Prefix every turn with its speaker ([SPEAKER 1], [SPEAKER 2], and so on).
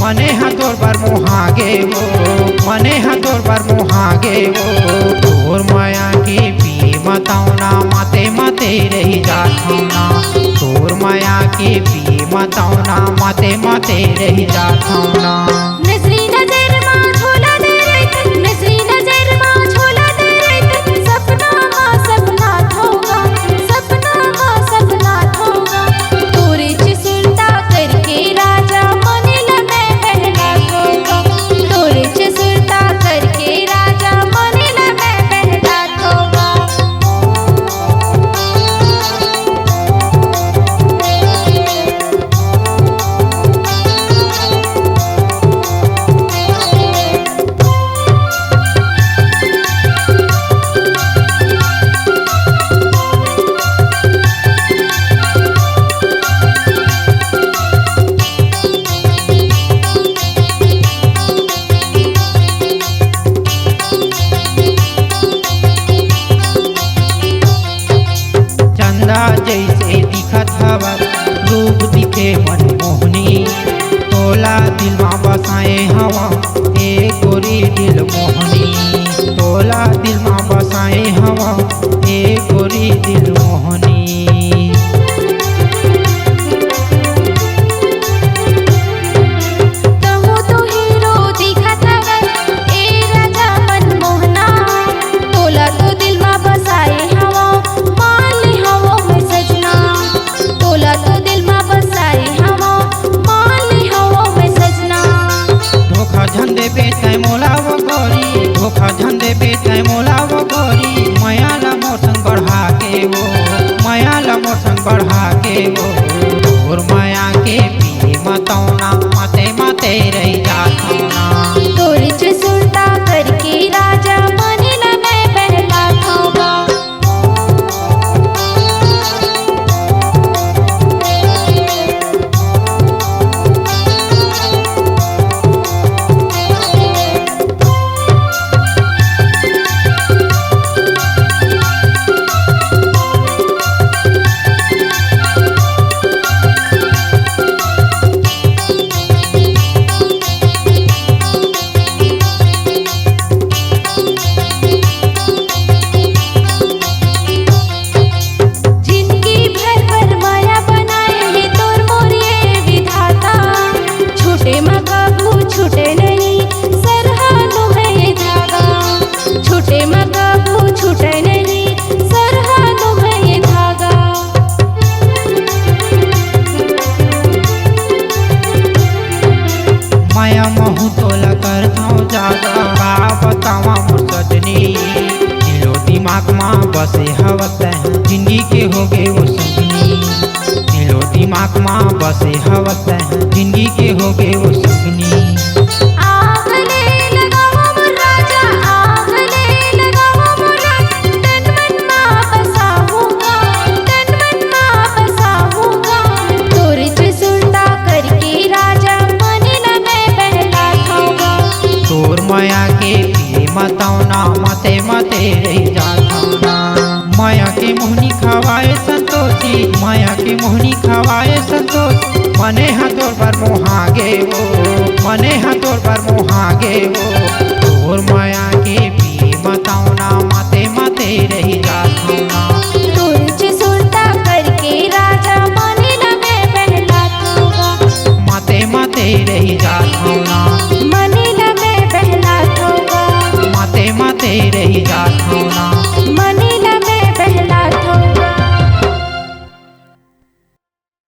[SPEAKER 1] मने हाथोर बार मोहागे वो मने हाथोर बार मोहागे वो तोर माया के पी मतावना माते माते रही जाथौना तोर माया के पी मतावना माते माते रही जाथौना।
[SPEAKER 2] नजरी नजर मां झोला दे रही नजरी नजर मां झोला दे रही सपना मां सपना थोगा सपना मां सपना थोगा तोरे चिसुलता करके राजा मनिल मैं बहला थोगा तोरे चिसुलता करके राजा मनिल मैं बहला थोगा।
[SPEAKER 1] जैसे दिखत हवा रूप दिखे मनमोहनी तोला दिल में बसाए हवा ए गोरी दिल मोहनी तोला दिल में बसाए हवा ए गोरी दिल मोहनी। झंडे पे तय मोला वो गोरी धोखा झंडे पे तय मोला वो गोरी माया ला मोसन बढ़ा के वो माया ला मोसन बढ़ा के वो तोर माया के पी मतौना माते माते रही जाथौना
[SPEAKER 2] तोर चिसुलता करके राजा मनिल मैं बहला थोगा।
[SPEAKER 1] माया महू तोला करथौं जागा का बतावा मोर सजनी दिलो दिमाग माँ बसे हवत जिंदगी के होगे वो सपनी दिलो दिमाग माँ बसे हवत जिंदगी के होगे वो सपनी। माया के पी मतौना माते माते रही जाथौना माया के मोहनी खवाए संतोषी माया के मोहनी खवाए संतोष मने हाथोर पर मोहागे वो मने हाथोर पर मोहागे वो